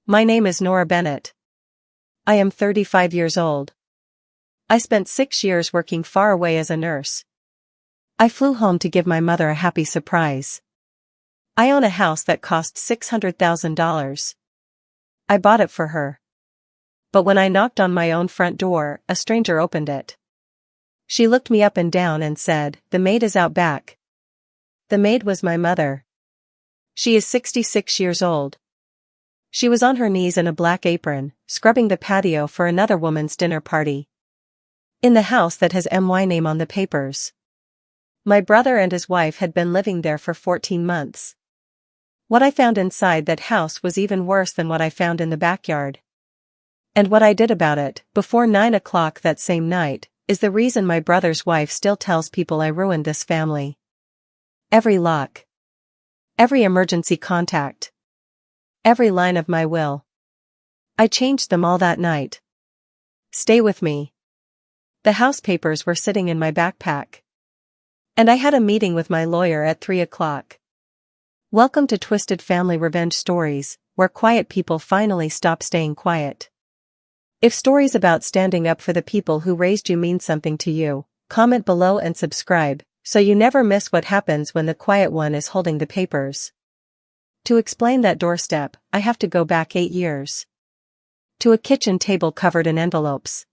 My name is Nora Bennett. I am 35 years old. I spent 6 years working far away as a nurse. I flew home to give my mother a happy surprise. I own a house that cost $600,000. I bought it for her. But when I knocked on my own front door, a stranger opened it. She looked me up and down and said, "The maid is out back." The maid was my mother. She is 66 years old. She was on her knees in a black apron, scrubbing the patio for another woman's dinner party. In the house that has my name on the papers. My brother and his wife had been living there for 14 months. What I found inside that house was even worse than what I found in the backyard. And what I did about it, before 9 o'clock that same night, is the reason my brother's wife still tells people I ruined this family. Every lock. Every emergency contact. Every line of my will. I changed them all that night. Stay with me. The house papers were sitting in my backpack. And I had a meeting with my lawyer at 3 o'clock. Welcome to Twisted Family Revenge Stories, where quiet people finally stop staying quiet. If stories about standing up for the people who raised you mean something to you, comment below and subscribe, so you never miss what happens when the quiet one is holding the papers. To explain that doorstep, I have to go back 8 years. To a kitchen table covered in envelopes.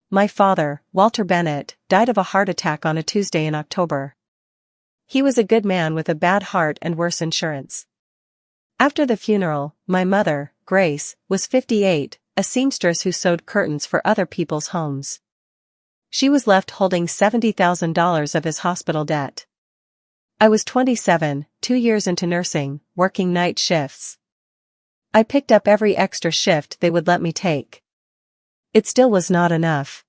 My father, Walter Bennett, died of a heart attack on a Tuesday in October. He was a good man with a bad heart and worse insurance. After the funeral, my mother, Grace, was 58, a seamstress who sewed curtains for other people's homes. She was left holding $70,000 of his hospital debt. I was 27, 2 years into nursing, working night shifts. I picked up every extra shift they would let me take. It still was not enough.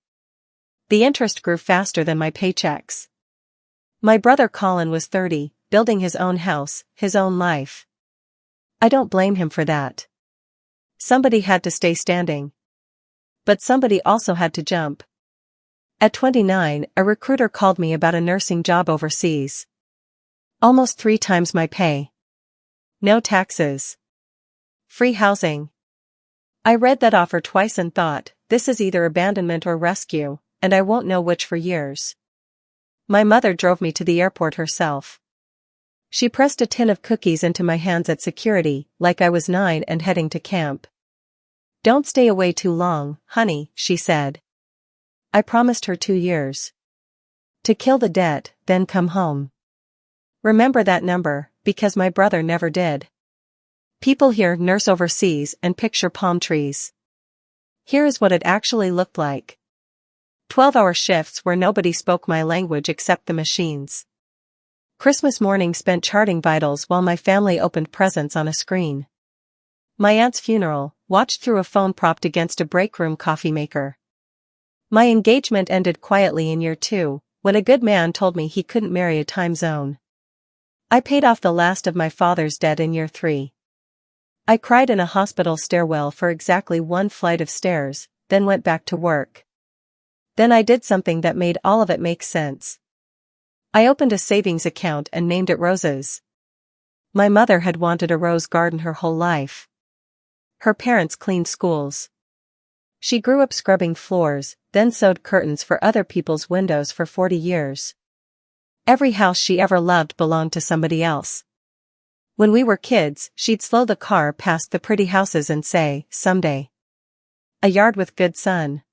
The interest grew faster than my paychecks. My brother Colin was 30, building his own house, his own life. I don't blame him for that. Somebody had to stay standing. But somebody also had to jump. At 29, a recruiter called me about a nursing job overseas. Almost 3 times my pay. No taxes. Free housing. I read that offer twice and thought, this is either abandonment or rescue, and I won't know which for years. My mother drove me to the airport herself. She pressed a tin of cookies into my hands at security, like I was 9 and heading to camp. "Don't stay away too long, honey," she said. I promised her 2 years. To kill the debt, then come home. Remember that number, because my brother never did. People hear nurse overseas and picture palm trees. Here is what it actually looked like. 12-hour shifts where nobody spoke my language except the machines. Christmas morning spent charting vitals while my family opened presents on a screen. My aunt's funeral, watched through a phone propped against a break room coffee maker. My engagement ended quietly in year 2, when a good man told me he couldn't marry a time zone. I paid off the last of my father's debt in year 3. I cried in a hospital stairwell for exactly 1 flight of stairs, then went back to work. Then I did something that made all of it make sense. I opened a savings account and named it Roses. My mother had wanted a rose garden her whole life. Her parents cleaned schools. She grew up scrubbing floors, then sewed curtains for other people's windows for 40 years. Every house she ever loved belonged to somebody else. When we were kids, she'd slow the car past the pretty houses and say, "Someday. A yard with good sun."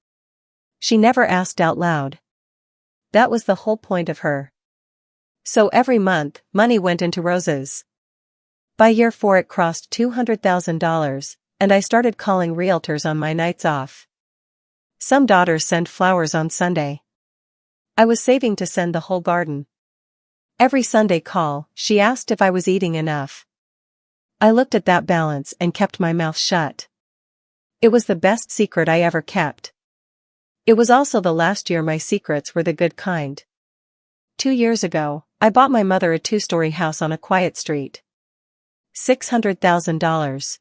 She never asked out loud. That was the whole point of her. So every month, money went into Roses. By year 4 it crossed $200,000, and I started calling realtors on my nights off. Some daughters send flowers on Sunday. I was saving to send the whole garden. Every Sunday call, she asked if I was eating enough. I looked at that balance and kept my mouth shut. It was the best secret I ever kept. It was also the last year my secrets were the good kind. 2 years ago, I bought my mother a 2-story house on a quiet street. $600,000.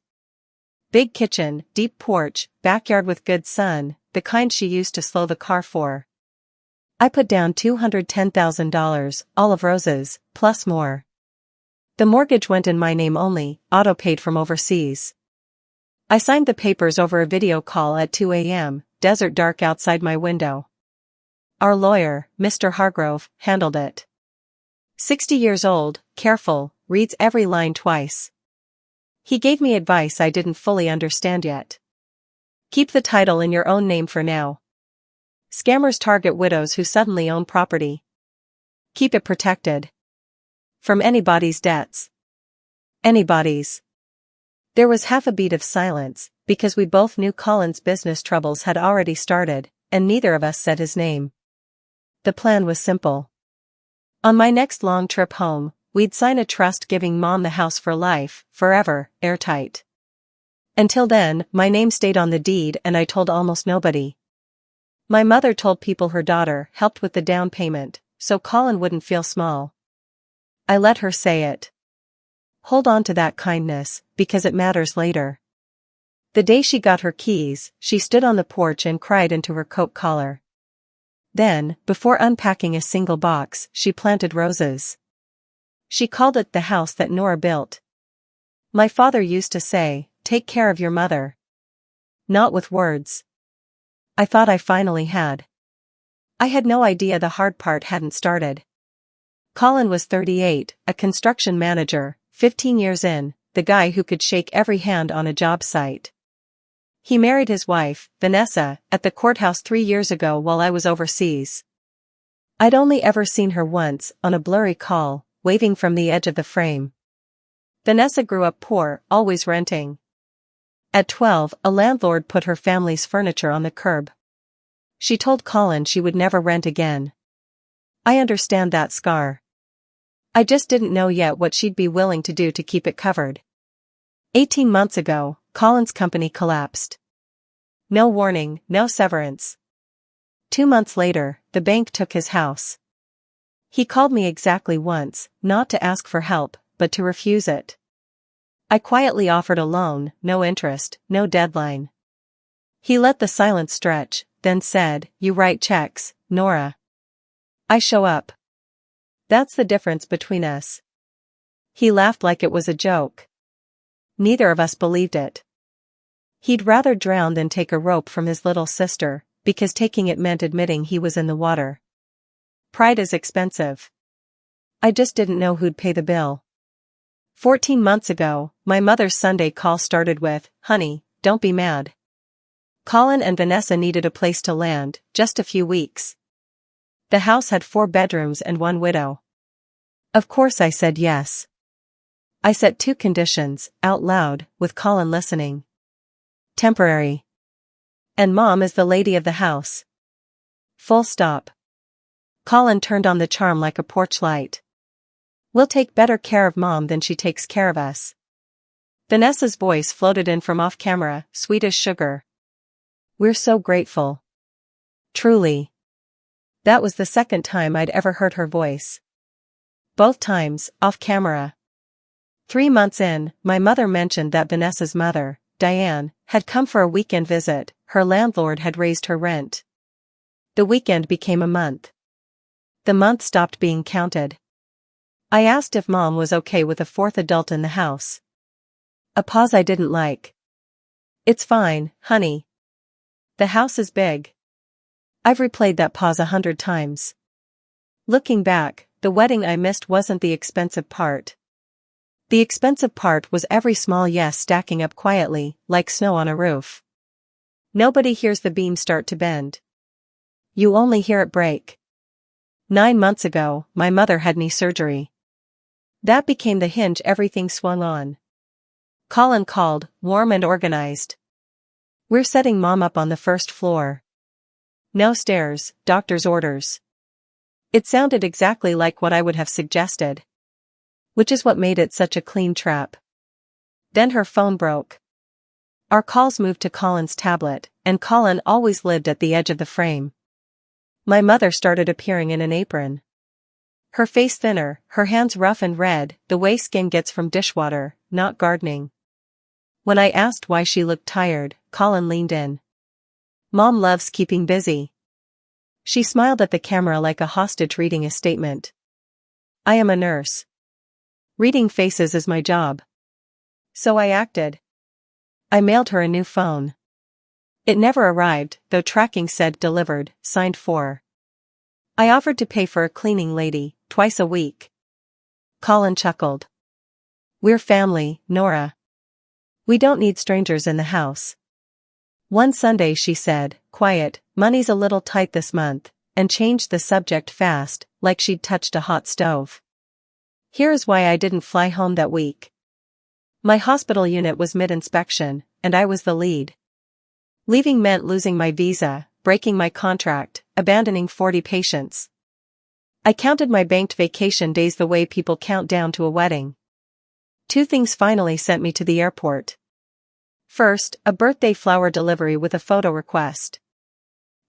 Big kitchen, deep porch, backyard with good sun, the kind she used to slow the car for. I put down $210,000, all of Roses, plus more. The mortgage went in my name only, auto-paid from overseas. I signed the papers over a video call at 2 a.m., desert dark outside my window. Our lawyer, Mr. Hargrove, handled it. 60 years old, careful, reads every line twice. He gave me advice I didn't fully understand yet. Keep the title in your own name for now. Scammers target widows who suddenly own property. Keep it protected. From anybody's debts. Anybody's. There was half a beat of silence, because we both knew Colin's business troubles had already started, and neither of us said his name. The plan was simple. On my next long trip home, we'd sign a trust giving Mom the house for life, forever, airtight. Until then, my name stayed on the deed and I told almost nobody. My mother told people her daughter helped with the down payment, so Colin wouldn't feel small. I let her say it. Hold on to that kindness, because it matters later. The day she got her keys, she stood on the porch and cried into her coat collar. Then, before unpacking a single box, she planted roses. She called it the house that Nora built. My father used to say, take care of your mother. Not with words. I thought I finally had. I had no idea the hard part hadn't started. Colin was 38, a construction manager, 15 years in, the guy who could shake every hand on a job site. He married his wife, Vanessa, at the courthouse 3 years ago while I was overseas. I'd only ever seen her once, on a blurry call, waving from the edge of the frame. Vanessa grew up poor, always renting. At 12, a landlord put her family's furniture on the curb. She told Colin she would never rent again. I understand that scar. I just didn't know yet what she'd be willing to do to keep it covered. 18 months ago, Colin's company collapsed. No warning, no severance. 2 months later, the bank took his house. He called me exactly once, not to ask for help, but to refuse it. I quietly offered a loan, no interest, no deadline. He let the silence stretch, then said, "You write checks, Nora. I show up. That's the difference between us." He laughed like it was a joke. Neither of us believed it. He'd rather drown than take a rope from his little sister, because taking it meant admitting he was in the water. Pride is expensive. I just didn't know who'd pay the bill. 14 months ago, my mother's Sunday call started with, "Honey, don't be mad. Colin and Vanessa needed a place to land, just a few weeks." The house had 4 bedrooms and 1 widow. Of course I said yes. I set 2 conditions, out loud, with Colin listening. Temporary. And Mom is the lady of the house. Full stop. Colin turned on the charm like a porch light. We'll take better care of Mom than she takes care of us. Vanessa's voice floated in from off camera, sweet as sugar. We're so grateful. Truly. That was the second time I'd ever heard her voice. Both times, off camera. 3 months in, my mother mentioned that Vanessa's mother, Diane, had come for a weekend visit. Her landlord had raised her rent. The weekend became a month. The month stopped being counted. I asked if Mom was okay with a 4th adult in the house. A pause I didn't like. "It's fine, honey. The house is big." I've replayed that pause 100 times. Looking back, the wedding I missed wasn't the expensive part. The expensive part was every small yes stacking up quietly, like snow on a roof. Nobody hears the beam start to bend. You only hear it break. 9 months ago, my mother had knee surgery. That became the hinge everything swung on. Colin called, warm and organized. "We're setting Mom up on the 1st floor. No stairs, doctor's orders." It sounded exactly like what I would have suggested. Which is what made it such a clean trap. Then her phone broke. Our calls moved to Colin's tablet, and Colin always lived at the edge of the frame. My mother started appearing in an apron. Her face thinner, her hands rough and red, the way skin gets from dishwater, not gardening. When I asked why she looked tired, Colin leaned in. "Mom loves keeping busy." She smiled at the camera like a hostage reading a statement. "I am a nurse. Reading faces is my job." So I acted. I mailed her a new phone. It never arrived, though tracking said delivered, signed for. I offered to pay for a cleaning lady, twice a week. Colin chuckled. We're family, Nora. We don't need strangers in the house. One Sunday she said, quiet, money's a little tight this month, and changed the subject fast, like she'd touched a hot stove. Here's why I didn't fly home that week. My hospital unit was mid-inspection, and I was the lead. Leaving meant losing my visa, breaking my contract, abandoning 40 patients. I counted my banked vacation days the way people count down to a wedding. Two things finally sent me to the airport. First, a birthday flower delivery with a photo request.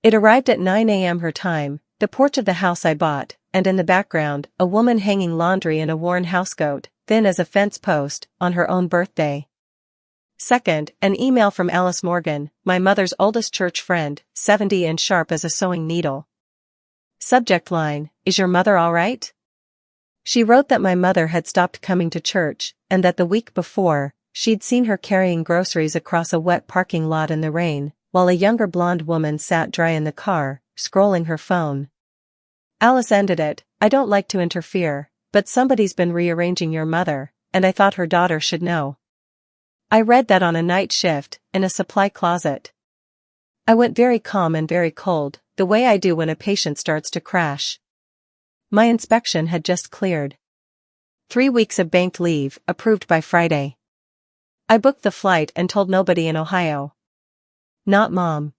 It arrived at 9 a.m. her time, the porch of the house I bought, and in the background, a woman hanging laundry in a worn housecoat, thin as a fence post, on her own birthday. Second, an email from Alice Morgan, my mother's oldest church friend, 70 and sharp as a sewing needle. Subject line, is your mother all right? She wrote that my mother had stopped coming to church, and that the week before, she'd seen her carrying groceries across a wet parking lot in the rain, while a younger blonde woman sat dry in the car, scrolling her phone. Alice ended it, I don't like to interfere, but somebody's been rearranging your mother, and I thought her daughter should know. I read that on a night shift, in a supply closet. I went very calm and very cold, the way I do when a patient starts to crash. My inspection had just cleared. 3 weeks of banked leave, approved by Friday. I booked the flight and told nobody in Ohio. Not Mom.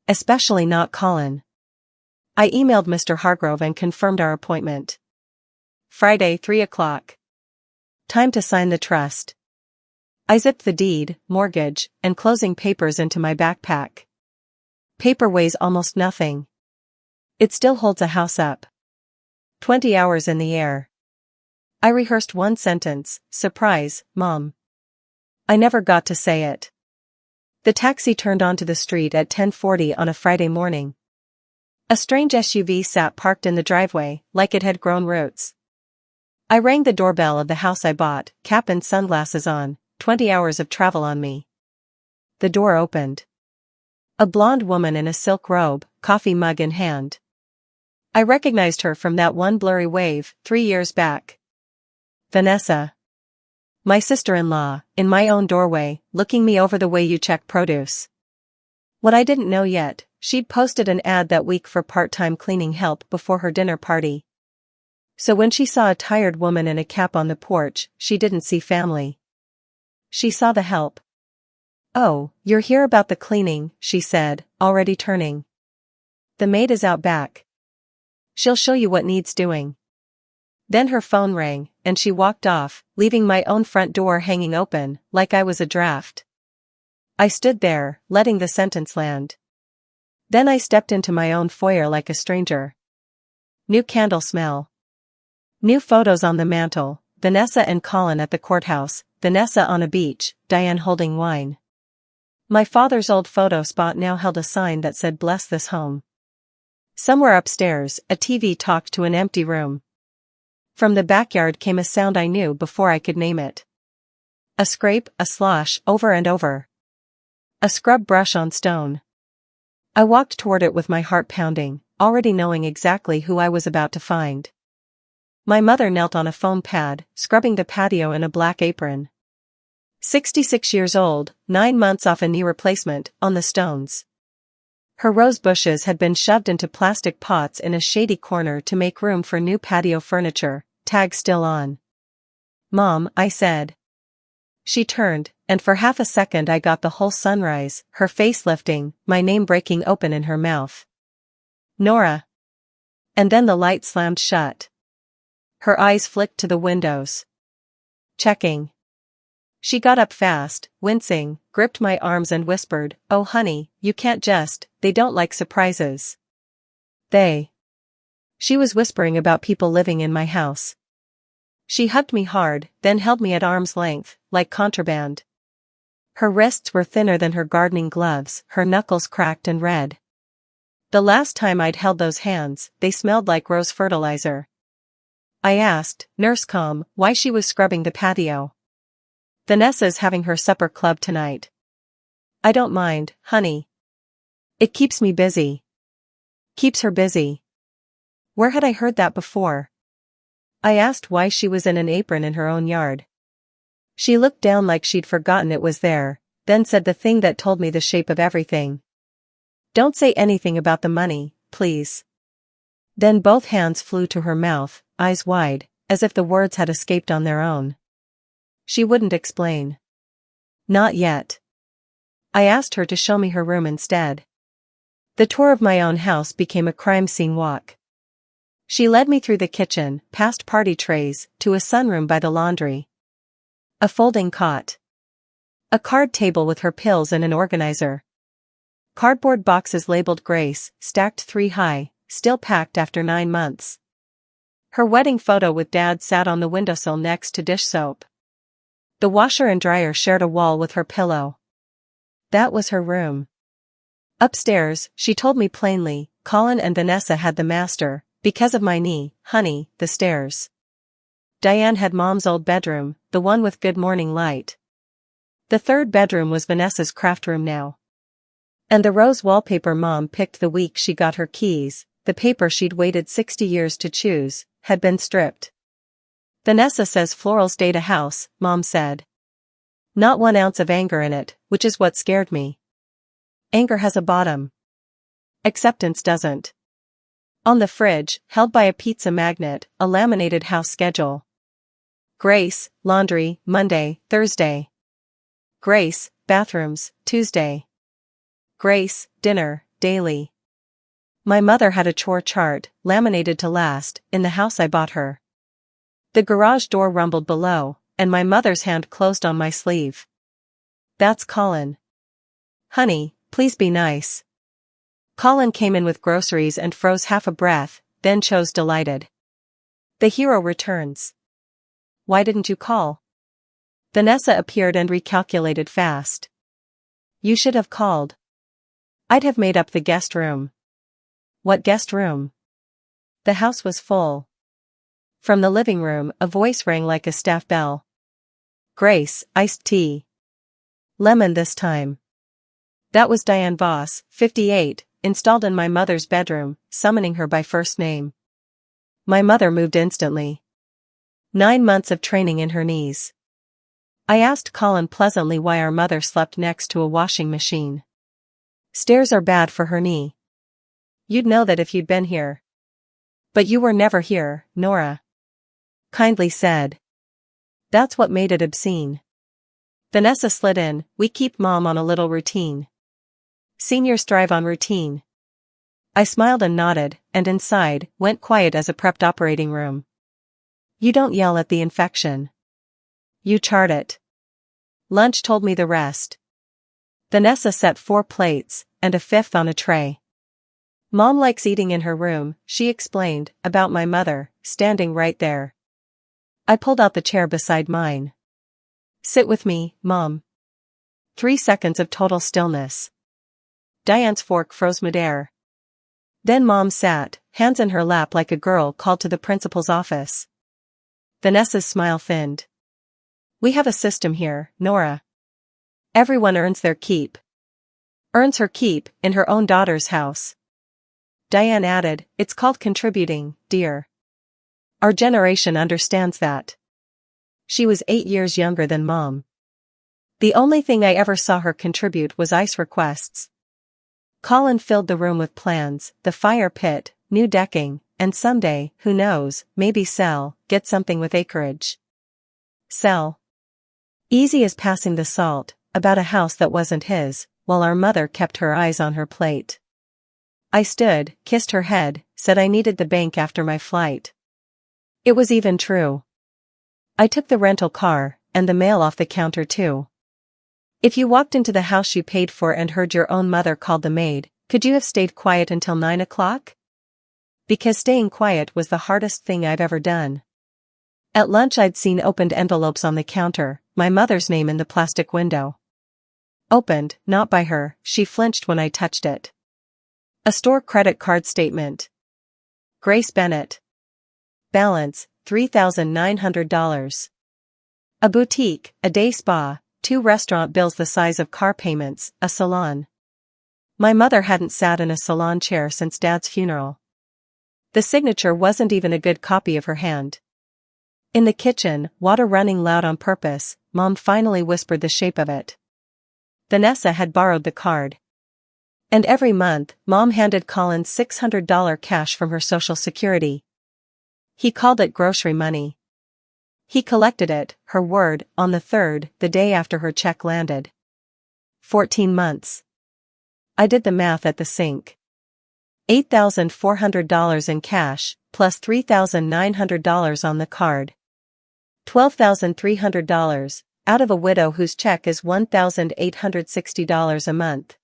Especially not Colin. I emailed Mr. Hargrove and confirmed our appointment. Friday, 3 o'clock. Time to sign the trust. I zipped the deed, mortgage, and closing papers into my backpack. Paper weighs almost nothing. It still holds a house up. 20 hours in the air. I rehearsed one sentence, surprise, Mom. I never got to say it. The taxi turned onto the street at 10:40 on a Friday morning. A strange SUV sat parked in the driveway, like it had grown roots. I rang the doorbell of the house I bought, cap and sunglasses on, 20 hours of travel on me. The door opened. A blonde woman in a silk robe, coffee mug in hand. I recognized her from that one blurry wave, 3 years back. Vanessa. My sister-in-law, in my own doorway, looking me over the way you check produce. What I didn't know yet, she'd posted an ad that week for part-time cleaning help before her dinner party. So when she saw a tired woman in a cap on the porch, she didn't see family. She saw the help. Oh, you're here about the cleaning, she said, already turning. The maid is out back. She'll show you what needs doing. Then her phone rang, and she walked off, leaving my own front door hanging open, like I was a draft. I stood there, letting the sentence land. Then I stepped into my own foyer like a stranger. New candle smell. New photos on the mantle, Vanessa and Colin at the courthouse, Vanessa on a beach, Diane holding wine. My father's old photo spot now held a sign that said bless this home. Somewhere upstairs, a TV talked to an empty room. From the backyard came a sound I knew before I could name it. A scrape, a slosh, over and over. A scrub brush on stone. I walked toward it with my heart pounding, already knowing exactly who I was about to find. My mother knelt on a foam pad, scrubbing the patio in a black apron. 66 years old, 9 months off a knee replacement, on the stones. Her rose bushes had been shoved into plastic pots in a shady corner to make room for new patio furniture, tag still on. Mom, I said. She turned, and for half a second I got the whole sunrise, her face lifting, my name breaking open in her mouth. Nora. And then the light slammed shut. Her eyes flicked to the windows. Checking. She got up fast, wincing, gripped my arms and whispered, oh honey, you can't just, they don't like surprises. They. She was whispering about people living in my house. She hugged me hard, then held me at arm's length, like contraband. Her wrists were thinner than her gardening gloves, her knuckles cracked and red. The last time I'd held those hands, they smelled like rose fertilizer. I asked, Nurse why she was scrubbing the patio. Vanessa's having her supper club tonight. I don't mind, honey. It keeps me busy. Keeps her busy. Where had I heard that before? I asked why she was in an apron in her own yard. She looked down like she'd forgotten it was there, then said the thing that told me the shape of everything. Don't say anything about the money, please. Then both hands flew to her mouth, eyes wide, as if the words had escaped on their own. She wouldn't explain. Not yet. I asked her to show me her room instead. The tour of my own house became a crime scene walk. She led me through the kitchen, past party trays, to a sunroom by the laundry. A folding cot. A card table with her pills and an organizer. Cardboard boxes labeled Grace, stacked 3 high, still packed after 9 months. Her wedding photo with Dad sat on the windowsill next to dish soap. The washer and dryer shared a wall with her pillow. That was her room. Upstairs, she told me plainly, Colin and Vanessa had the master, because of my knee, honey, the stairs. Diane had Mom's old bedroom, the one with good morning light. The third bedroom was Vanessa's craft room now. And the rose wallpaper Mom picked the week she got her keys, the paper she'd waited 60 years to choose, had been stripped. Vanessa says florals date a house, Mom said. Not 1 ounce of anger in it, which is what scared me. Anger has a bottom. Acceptance doesn't. On the fridge, held by a pizza magnet, a laminated house schedule. Grace, laundry, Monday, Thursday. Grace, bathrooms, Tuesday. Grace, dinner, daily. My mother had a chore chart, laminated to last, in the house I bought her. The garage door rumbled below, and my mother's hand closed on my sleeve. That's Colin. Honey, please be nice. Colin came in with groceries and froze half a breath, then chose delighted. The hero returns. Why didn't you call? Vanessa appeared and recalculated fast. You should have called. I'd have made up the guest room. What guest room? The house was full. From the living room, a voice rang like a staff bell. Grace, iced tea. Lemon this time. That was Diane Voss, 58, installed in my mother's bedroom, summoning her by first name. My mother moved instantly. 9 months of training in her knees. I asked Colin pleasantly why our mother slept next to a washing machine. Stairs are bad for her knee. You'd know that if you'd been here. But you were never here, Nora. Kindly said. That's what made it obscene. Vanessa slid in, we keep Mom on a little routine. Seniors thrive on routine. I smiled and nodded, and inside, went quiet as a prepped operating room. You don't yell at the infection. You chart it. Lunch told me the rest. Vanessa set 4 plates, and a 5th on a tray. Mom likes eating in her room, she explained, about my mother, standing right there. I pulled out the chair beside mine. Sit with me, Mom. 3 seconds of total stillness. Diane's fork froze midair. Then Mom sat, hands in her lap like a girl called to the principal's office. Vanessa's smile thinned. We have a system here, Nora. Everyone earns their keep. Earns her keep, in her own daughter's house. Diane added, it's called contributing, dear. Our generation understands that. She was 8 years younger than Mom. The only thing I ever saw her contribute was ice requests. Colin filled the room with plans, the fire pit, new decking, and someday, who knows, maybe sell, get something with acreage. Sell. Easy as passing the salt, about a house that wasn't his, while our mother kept her eyes on her plate. I stood, kissed her head, said I needed the bank after my flight. It was even true. I took the rental car, and the mail off the counter too. If you walked into the house you paid for and heard your own mother called the maid, could you have stayed quiet until 9 o'clock? Because staying quiet was the hardest thing I've ever done. At lunch I'd seen opened envelopes on the counter, my mother's name in the plastic window. Opened, not by her, she flinched when I touched it. A store credit card statement. Grace Bennett. Balance, $3,900. A boutique, a day spa, 2 restaurant bills the size of car payments, a salon. My mother hadn't sat in a salon chair since Dad's funeral. The signature wasn't even a good copy of her hand. In the kitchen, water running loud on purpose, Mom finally whispered the shape of it. Vanessa had borrowed the card. And every month, Mom handed Colin $600 cash from her Social Security. He called it grocery money. He collected it, her word, on the 3rd, the day after her check landed. 14 months. I did the math at the sink. $8,400 in cash, plus $3,900 on the card. $12,300, out of a widow whose check is $1,860 a month.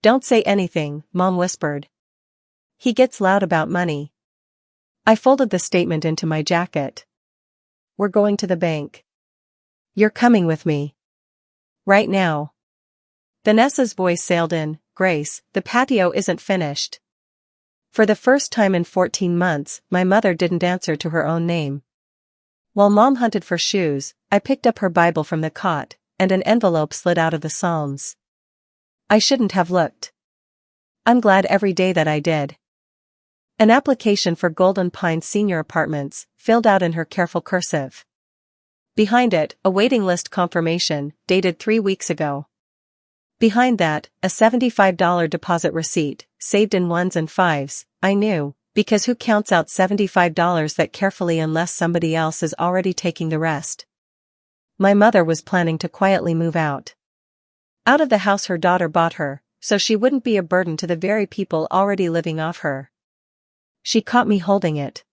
Don't say anything, Mom whispered. He gets loud about money. I folded the statement into my jacket. We're going to the bank. You're coming with me. Right now. Vanessa's voice sailed in, Grace, the patio isn't finished. For the first time in 14 months, my mother didn't answer to her own name. While Mom hunted for shoes, I picked up her Bible from the cot, and an envelope slid out of the Psalms. I shouldn't have looked. I'm glad every day that I did. An application for Golden Pines Senior Apartments, filled out in her careful cursive. Behind it, a waiting list confirmation, dated 3 weeks ago. Behind that, a $75 deposit receipt, saved in 1s and 5s, I knew, because who counts out $75 that carefully unless somebody else is already taking the rest? My mother was planning to quietly move out. Out of the house her daughter bought her, so she wouldn't be a burden to the very people already living off her. She caught me holding it.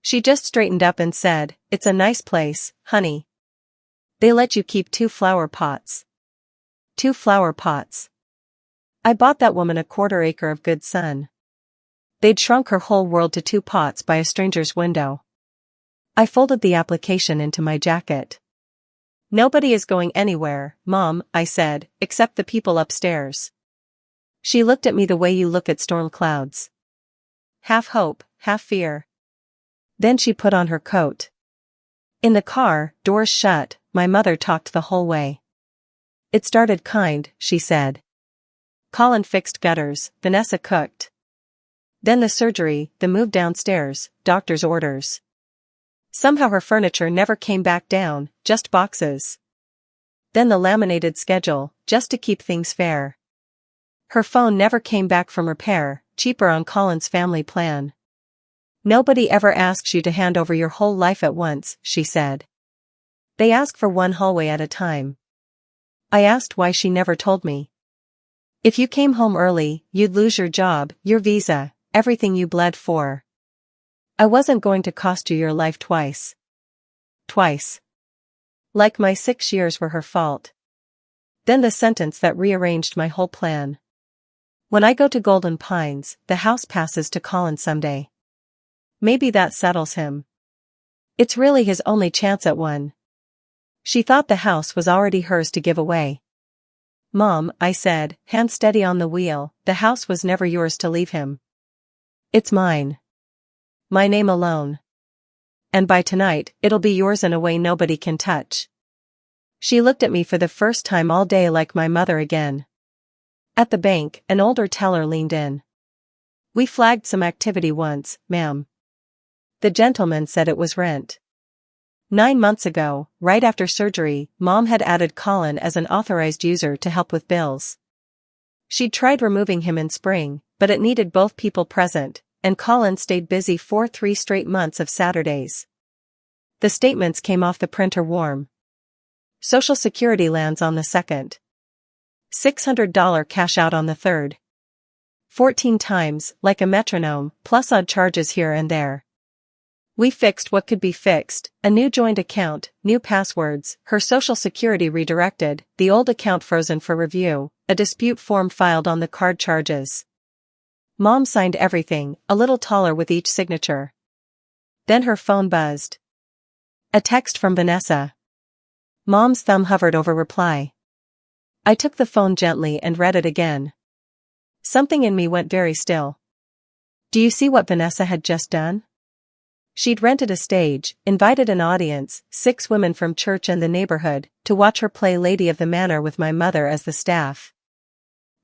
She just straightened up and said, It's a nice place, honey. They let you keep 2 flower pots. 2 flower pots. I bought that woman a 1/4 acre of good sun. They'd shrunk her whole world to 2 pots by a stranger's window. I folded the application into my jacket. Nobody is going anywhere, Mom, I said, except the people upstairs. She looked at me the way you look at storm clouds. Half hope, half fear. Then she put on her coat. In the car, doors shut, my mother talked the whole way. It started kind, she said. Colin fixed gutters, Vanessa cooked. Then the surgery, the move downstairs, doctor's orders. Somehow her furniture never came back down, just boxes. Then the laminated schedule, just to keep things fair. Her phone never came back from repair, cheaper on Colin's family plan. Nobody ever asks you to hand over your whole life at once, she said. They ask for one hallway at a time. I asked why she never told me. If you came home early, you'd lose your job, your visa, everything you bled for. I wasn't going to cost you your life twice. Twice. Like my 6 years were her fault. Then the sentence that rearranged my whole plan. When I go to Golden Pines, the house passes to Colin someday. Maybe that settles him. It's really his only chance at one. She thought the house was already hers to give away. Mom, I said, hand steady on the wheel, the house was never yours to leave him. It's mine. My name alone. And by tonight, it'll be yours in a way nobody can touch. She looked at me for the first time all day like my mother again. At the bank, an older teller leaned in. We flagged some activity once, ma'am. The gentleman said it was rent. 9 months ago, right after surgery, Mom had added Colin as an authorized user to help with bills. She'd tried removing him in spring, but it needed both people present, and Colin stayed busy for 3 straight months of Saturdays. The statements came off the printer warm. Social Security lands on the 2nd. $600 cash out on the 3rd. 14 times, like a metronome, plus odd charges here and there. We fixed what could be fixed, a new joint account, new passwords, her Social Security redirected, the old account frozen for review, a dispute form filed on the card charges. Mom signed everything, a little taller with each signature. Then her phone buzzed. A text from Vanessa. Mom's thumb hovered over reply. I took the phone gently and read it again. Something in me went very still. Do you see what Vanessa had just done? She'd rented a stage, invited an audience, 6 women from church and the neighborhood, to watch her play Lady of the Manor with my mother as the staff.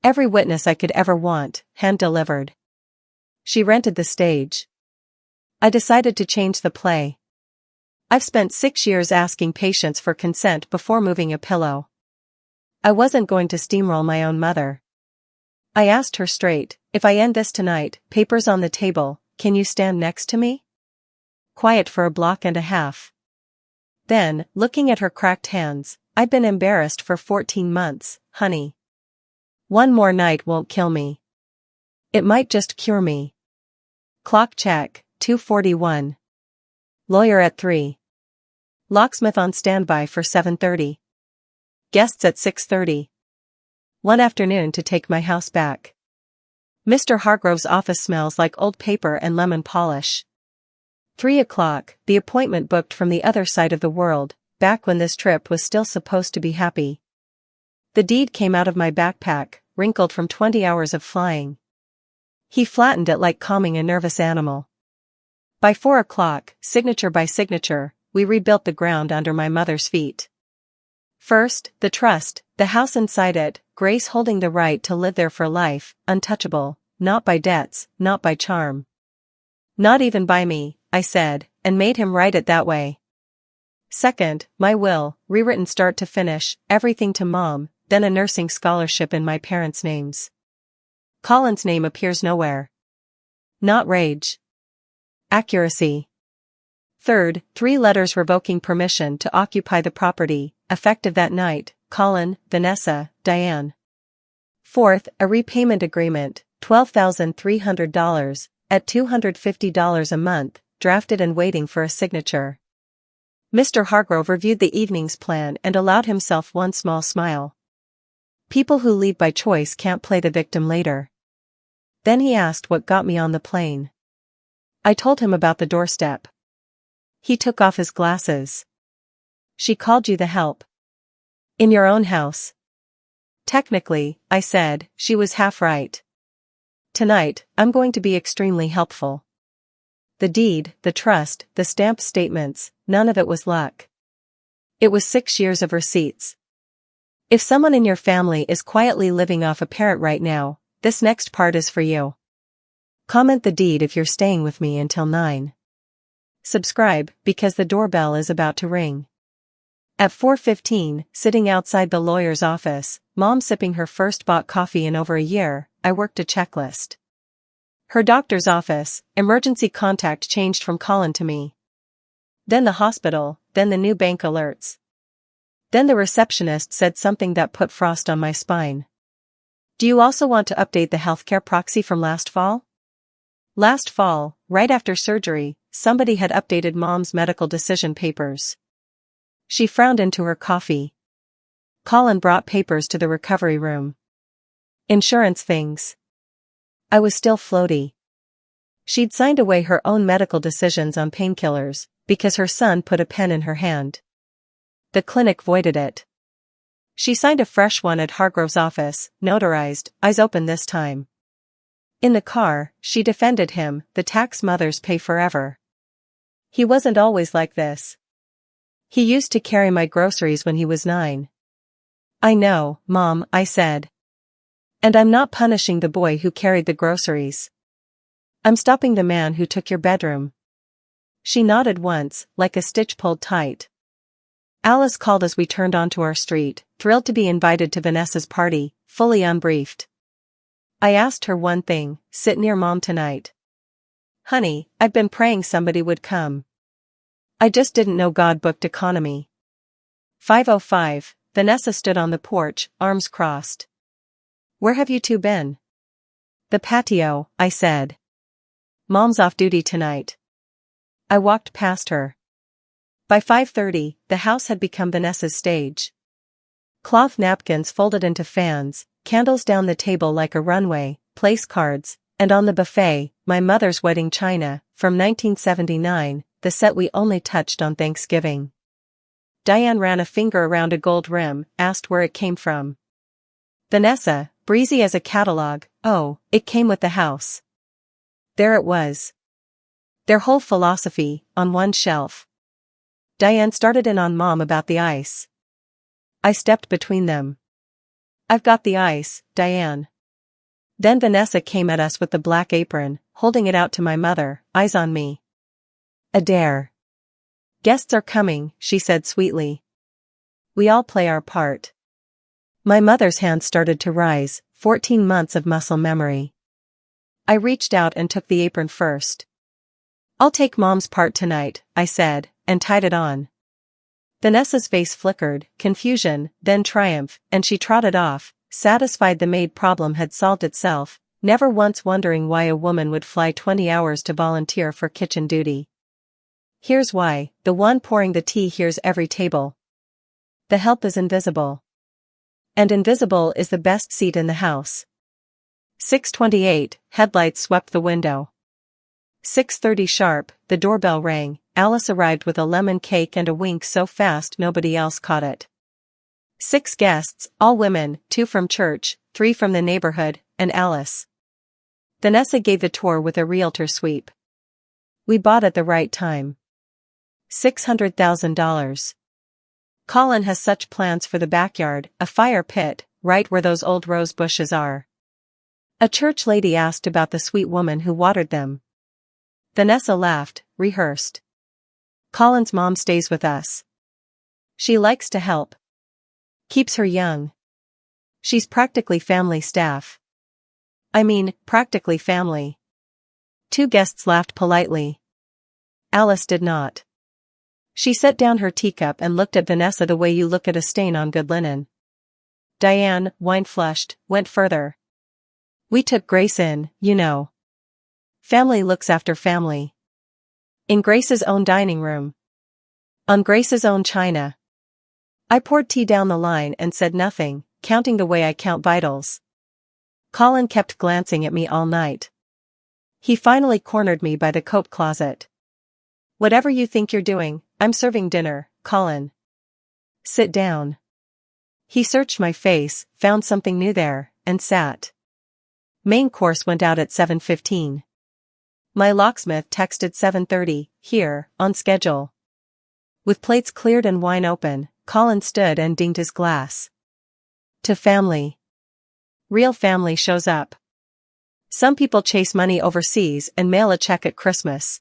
Every witness I could ever want, hand-delivered. She rented the stage. I decided to change the play. I've spent 6 years asking patients for consent before moving a pillow. I wasn't going to steamroll my own mother. I asked her straight, if I end this tonight, papers on the table, can you stand next to me? Quiet for a block and a half. Then, looking at her cracked hands, I'd been embarrassed for 14 months, honey. One more night won't kill me. It might just cure me. Clock check, 2:41. Lawyer at 3. Locksmith on standby for 7:30. Guests at 6:30. One afternoon to take my house back. Mr. Hargrove's office smells like old paper and lemon polish. 3 o'clock, the appointment booked from the other side of the world, back when this trip was still supposed to be happy. The deed came out of my backpack, wrinkled from 20 hours of flying. He flattened it like calming a nervous animal. By 4 o'clock, signature by signature, we rebuilt the ground under my mother's feet. First, the trust, the house inside it, Grace holding the right to live there for life, untouchable, not by debts, not by charm. Not even by me, I said, and made him write it that way. Second, my will, rewritten start to finish, everything to Mom, then a nursing scholarship in my parents' names. Colin's name appears nowhere. Not rage. Accuracy. Third, 3 letters revoking permission to occupy the property, effective that night, Colin, Vanessa, Diane. Fourth, a repayment agreement, $12,300, at $250 a month, drafted and waiting for a signature. Mr. Hargrove reviewed the evening's plan and allowed himself one small smile. People who leave by choice can't play the victim later. Then he asked what got me on the plane. I told him about the doorstep. He took off his glasses. She called you the help. In your own house. Technically, I said, she was half right. Tonight, I'm going to be extremely helpful. The deed, the trust, the stamped statements, none of it was luck. It was 6 years of receipts. If someone in your family is quietly living off a parent right now, this next part is for you. Comment the deed if you're staying with me until 9. Subscribe, because the doorbell is about to ring. At 4:15, sitting outside the lawyer's office, Mom sipping her first bought coffee in over a year, I worked a checklist. Her doctor's office, emergency contact changed from Colin to me. Then the hospital, then the new bank alerts. Then the receptionist said something that put frost on my spine. Do you also want to update the healthcare proxy from last fall? Last fall, right after surgery, somebody had updated Mom's medical decision papers. She frowned into her coffee. Colin brought papers to the recovery room. Insurance things. I was still floaty. She'd signed away her own medical decisions on painkillers, because her son put a pen in her hand. The clinic voided it. She signed a fresh one at Hargrove's office, notarized, eyes open this time. In the car, she defended him, the tax mothers pay forever. He wasn't always like this. He used to carry my groceries when he was 9. I know, Mom, I said. And I'm not punishing the boy who carried the groceries. I'm stopping the man who took your bedroom. She nodded once, like a stitch pulled tight. Alice called as we turned onto our street, thrilled to be invited to Vanessa's party, fully unbriefed. I asked her one thing, sit near Mom tonight. Honey, I've been praying somebody would come. I just didn't know God booked economy. 5:05, Vanessa stood on the porch, arms crossed. Where have you two been? The patio, I said. Mom's off duty tonight. I walked past her. By 5:30, the house had become Vanessa's stage. Cloth napkins folded into fans, candles down the table like a runway, place cards, and on the buffet, my mother's wedding china, from 1979, the set we only touched on Thanksgiving. Diane ran a finger around a gold rim, asked where it came from. Vanessa, breezy as a catalog, oh, it came with the house. There it was. Their whole philosophy, on one shelf. Diane started in on Mom about the ice. I stepped between them. I've got the ice, Diane. Then Vanessa came at us with the black apron, holding it out to my mother, eyes on me. A dare. Guests are coming, she said sweetly. We all play our part. My mother's hands started to rise, 14 months of muscle memory. I reached out and took the apron first. I'll take Mom's part tonight, I said, and tied it on. Vanessa's face flickered, confusion, then triumph, and she trotted off, satisfied the maid problem had solved itself, never once wondering why a woman would fly 20 hours to volunteer for kitchen duty. Here's why: the one pouring the tea hears every table. The help is invisible. And invisible is the best seat in the house. 6:28, headlights swept the window. 6:30 sharp, the doorbell rang. Alice arrived with a lemon cake and a wink so fast nobody else caught it. 6 guests, all women, 2 from church, 3 from the neighborhood, and Alice. Vanessa gave the tour with a realtor sweep. We bought at the right time. $600,000. Colin has such plans for the backyard, a fire pit, right where those old rose bushes are. A church lady asked about the sweet woman who watered them. Vanessa laughed, rehearsed. Colin's mom stays with us. She likes to help. Keeps her young. She's practically family staff. I mean, practically family. 2 guests laughed politely. Alice did not. She set down her teacup and looked at Vanessa the way you look at a stain on good linen. Diane, wine-flushed, went further. We took Grace in, you know. Family looks after family. In Grace's own dining room. On Grace's own china. I poured tea down the line and said nothing, counting the way I count vitals. Colin kept glancing at me all night. He finally cornered me by the coat closet. Whatever you think you're doing, I'm serving dinner, Colin. Sit down. He searched my face, found something new there, and sat. Main course went out at 7:15. My locksmith texted 7:30, here, on schedule. With plates cleared and wine open, Colin stood and dinged his glass. To family. Real family shows up. Some people chase money overseas and mail a check at Christmas.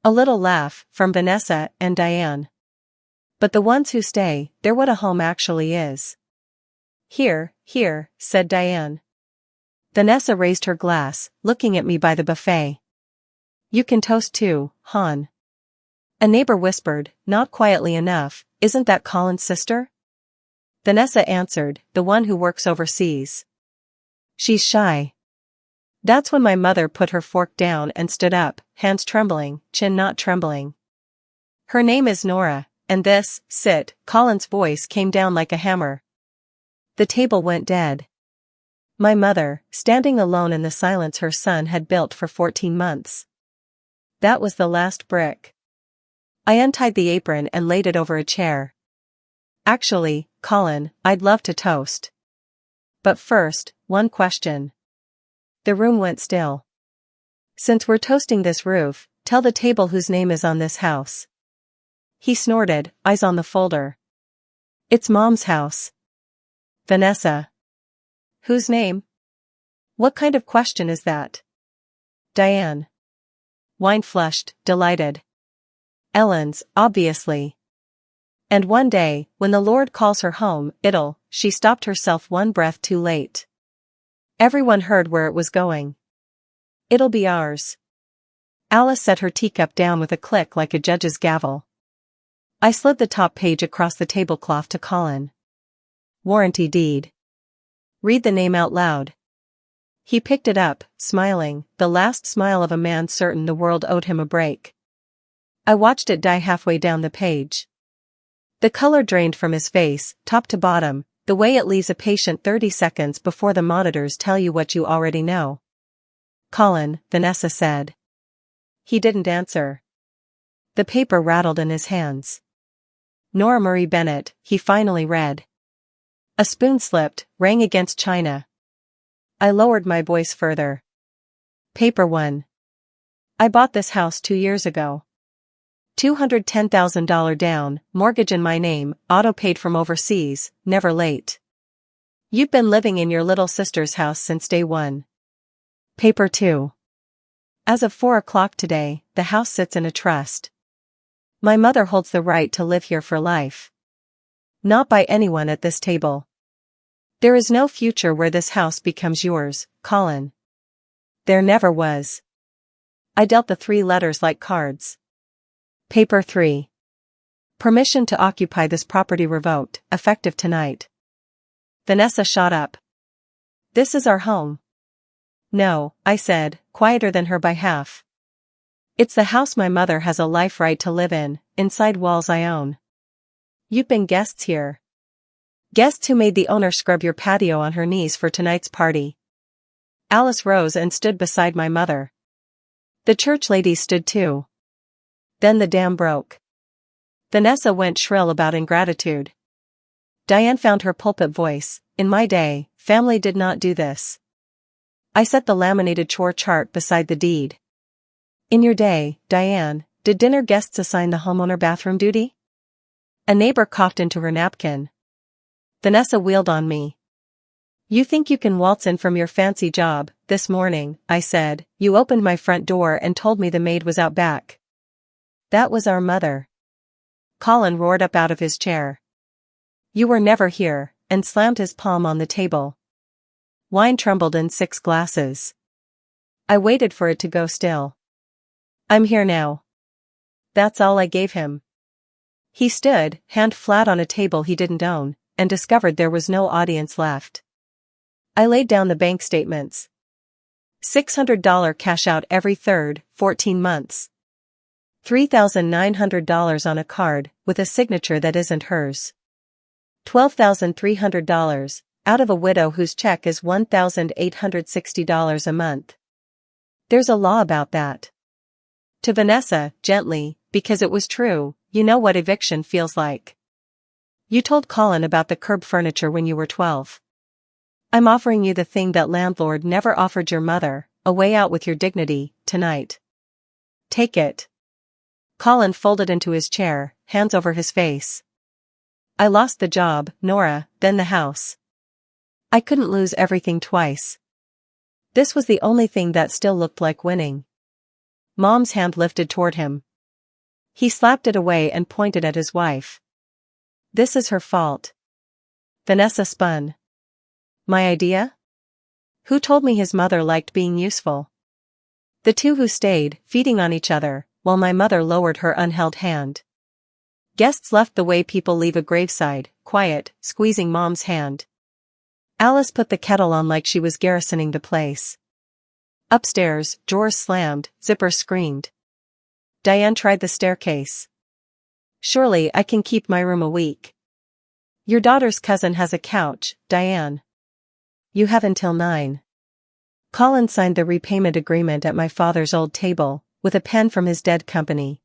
A little laugh, from Vanessa and Diane. But the ones who stay, they're what a home actually is. Here, said Diane. Vanessa raised her glass, looking at me by the buffet. You can toast too, hon. A neighbor whispered, not quietly enough, isn't that Colin's sister? Vanessa answered, the one who works overseas. She's shy. That's when my mother put her fork down and stood up, hands trembling, chin not trembling. Her name is Nora, and this, sit, Colin's voice came down like a hammer. The table went dead. My mother, standing alone in the silence her son had built for 14 months. That was the last brick. I untied the apron and laid it over a chair. Actually, Colin, I'd love to toast. But first, one question. The room went still. Since we're toasting this roof, tell the table whose name is on this house. He snorted, eyes on the folder. It's Mom's house. Vanessa. Whose name? What kind of question is that? Diane. Wine flushed, delighted. Ellen's, obviously. And one day, when the Lord calls her home, she stopped herself one breath too late. Everyone heard where it was going. It'll be ours. Alice set her teacup down with a click like a judge's gavel. I slid the top page across the tablecloth to Colin. Warranty deed. Read the name out loud. He picked it up, smiling, the last smile of a man certain the world owed him a break. I watched it die halfway down the page. The color drained from his face, top to bottom, the way it leaves a patient 30 seconds before the monitors tell you what you already know. Colin, Vanessa said. He didn't answer. The paper rattled in his hands. Nora Marie Bennett, he finally read. A spoon slipped, rang against china. I lowered my voice further. Paper 1. I bought this house 2 years ago. $210,000 down, mortgage in my name, auto paid from overseas, never late. You've been living in your little sister's house since day one. Paper 2. As of 4 o'clock today, the house sits in a trust. My mother holds the right to live here for life. Not by anyone at this table. There is no future where this house becomes yours, Colin. There never was. I dealt the 3 letters like cards. Paper 3. Permission to occupy this property revoked, effective tonight. Vanessa shot up. This is our home. No, I said, quieter than her by half. It's the house my mother has a life right to live in, inside walls I own. You've been guests here. Guests who made the owner scrub your patio on her knees for tonight's party. Alice rose and stood beside my mother. The church ladies stood too. Then the dam broke. Vanessa went shrill about ingratitude. Diane found her pulpit voice. In my day, family did not do this. I set the laminated chore chart beside the deed. In your day, Diane, did dinner guests assign the homeowner bathroom duty? A neighbor coughed into her napkin. Vanessa wheeled on me. You think you can waltz in from your fancy job? This morning, I said, you opened my front door and told me the maid was out back. That was our mother. Colin roared up out of his chair. You were never here, and slammed his palm on the table. Wine trembled in 6 glasses. I waited for it to go still. I'm here now. That's all I gave him. He stood, hand flat on a table he didn't own, and discovered there was no audience left. I laid down the bank statements. $600 cash out every 3rd, 14 months. $3,900 on a card, with a signature that isn't hers. $12,300, out of a widow whose check is $1,860 a month. There's a law about that. To Vanessa, gently, because it was true, you know what eviction feels like. You told Colin about the curb furniture when you were 12. I'm offering you the thing that landlord never offered your mother, a way out with your dignity, tonight. Take it. Colin folded into his chair, hands over his face. I lost the job, Nora, then the house. I couldn't lose everything twice. This was the only thing that still looked like winning. Mom's hand lifted toward him. He slapped it away and pointed at his wife. This is her fault. Vanessa spun. My idea? Who told me his mother liked being useful? The two who stayed, feeding on each other, while my mother lowered her unheld hand. Guests left the way people leave a graveside, quiet, squeezing Mom's hand. Alice put the kettle on like she was garrisoning the place. Upstairs, drawers slammed, zippers screamed. Diane tried the staircase. Surely I can keep my room a week. Your daughter's cousin has a couch, Diane. You have until 9. Colin signed the repayment agreement at my father's old table, with a pen from his dead company.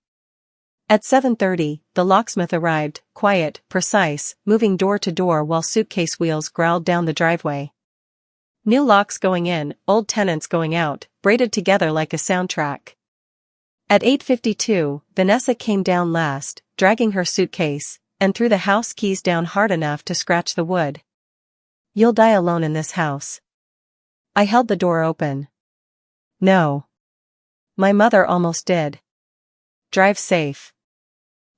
At 7:30, the locksmith arrived, quiet, precise, moving door to door while suitcase wheels growled down the driveway. New locks going in, old tenants going out, braided together like a soundtrack. At 8:52, Vanessa came down last, dragging her suitcase, and threw the house keys down hard enough to scratch the wood. You'll die alone in this house. I held the door open. No. My mother almost did. Drive safe.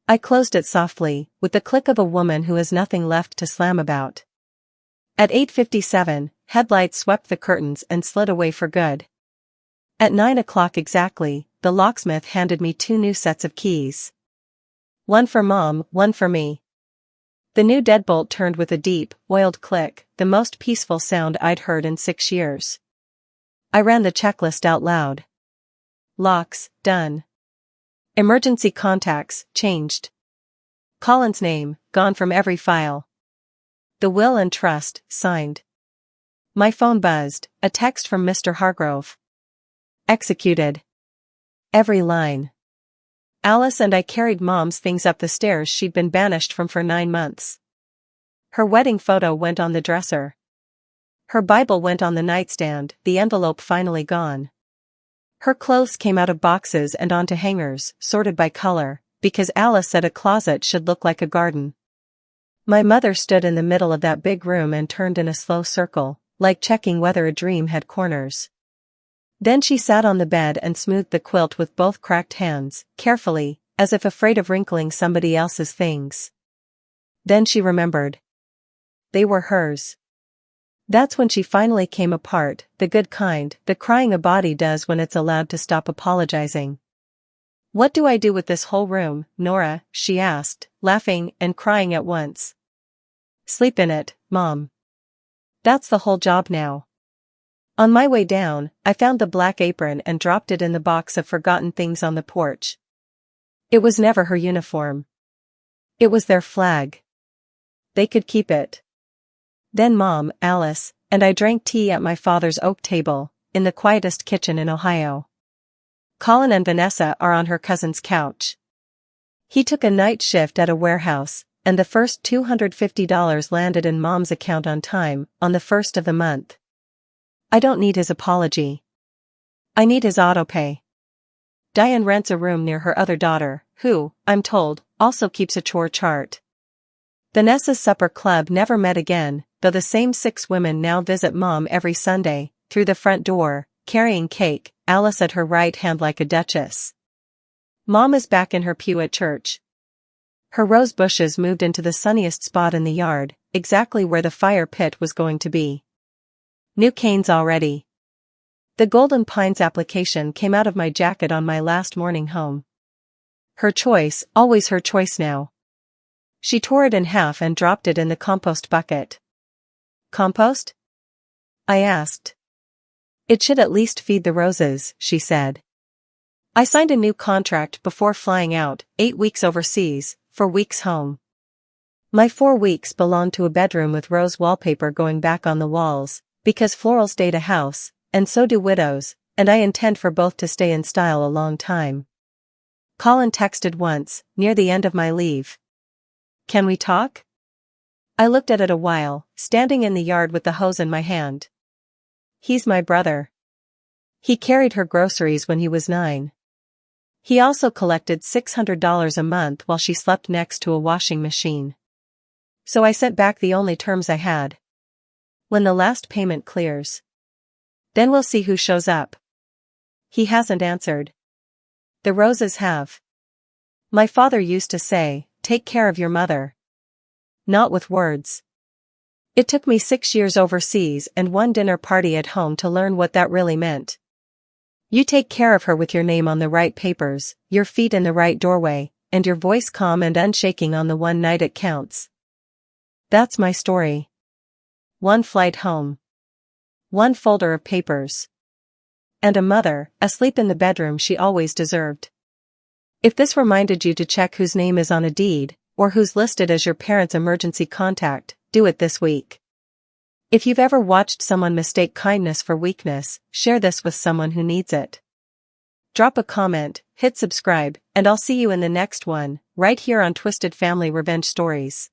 I closed it softly, with the click of a woman who has nothing left to slam about. At 8:57, headlights swept the curtains and slid away for good. At 9 o'clock exactly, the locksmith handed me 2 new sets of keys. One for Mom, one for me. The new deadbolt turned with a deep, oiled click, the most peaceful sound I'd heard in 6 years. I ran the checklist out loud. Locks, done. Emergency contacts, changed. Colin's name, gone from every file. The will and trust, signed. My phone buzzed, a text from Mr. Hargrove. Executed. Every line. Alice and I carried Mom's things up the stairs she'd been banished from for 9 months. Her wedding photo went on the dresser. Her Bible went on the nightstand, the envelope finally gone. Her clothes came out of boxes and onto hangers, sorted by color, because Alice said a closet should look like a garden. My mother stood in the middle of that big room and turned in a slow circle, like checking whether a dream had corners. Then she sat on the bed and smoothed the quilt with both cracked hands, carefully, as if afraid of wrinkling somebody else's things. Then she remembered. They were hers. That's when she finally came apart, the good kind, the crying a body does when it's allowed to stop apologizing. "What do I do with this whole room, Nora?" she asked, laughing and crying at once. "Sleep in it, Mom. That's the whole job now." On my way down, I found the black apron and dropped it in the box of forgotten things on the porch. It was never her uniform. It was their flag. They could keep it. Then Mom, Alice, and I drank tea at my father's oak table, in the quietest kitchen in Ohio. Colin and Vanessa are on her cousin's couch. He took a night shift at a warehouse, and the first $250 landed in Mom's account on time, on the 1st of the month. I don't need his apology. I need his autopay. Diane rents a room near her other daughter, who, I'm told, also keeps a chore chart. Vanessa's supper club never met again, though the same 6 women now visit Mom every Sunday, through the front door, carrying cake, Alice at her right hand like a duchess. Mom is back in her pew at church. Her rose bushes moved into the sunniest spot in the yard, exactly where the fire pit was going to be. New canes already. The Golden Pines application came out of my jacket on my last morning home. Her choice, always her choice now. She tore it in half and dropped it in the compost bucket. "Compost?" I asked. "It should at least feed the roses," she said. I signed a new contract before flying out, 8 weeks overseas, 4 weeks home. My 4 weeks belonged to a bedroom with rose wallpaper going back on the walls, because florals date a house, and so do widows, and I intend for both to stay in style a long time. Colin texted once, near the end of my leave. "Can we talk?" I looked at it a while, standing in the yard with the hose in my hand. He's my brother. He carried her groceries when he was 9. He also collected $600 a month while she slept next to a washing machine. So I sent back the only terms I had. "When the last payment clears. Then we'll see who shows up." He hasn't answered. The roses have. My father used to say, "Take care of your mother." Not with words. It took me 6 years overseas and 1 dinner party at home to learn what that really meant. You take care of her with your name on the right papers, your feet in the right doorway, and your voice calm and unshaking on the one night it counts. That's my story. 1 flight home. 1 folder of papers. And a mother, asleep in the bedroom she always deserved. If this reminded you to check whose name is on a deed, or who's listed as your parents' emergency contact, do it this week. If you've ever watched someone mistake kindness for weakness, share this with someone who needs it. Drop a comment, hit subscribe, and I'll see you in the next one, right here on Twisted Family Revenge Stories.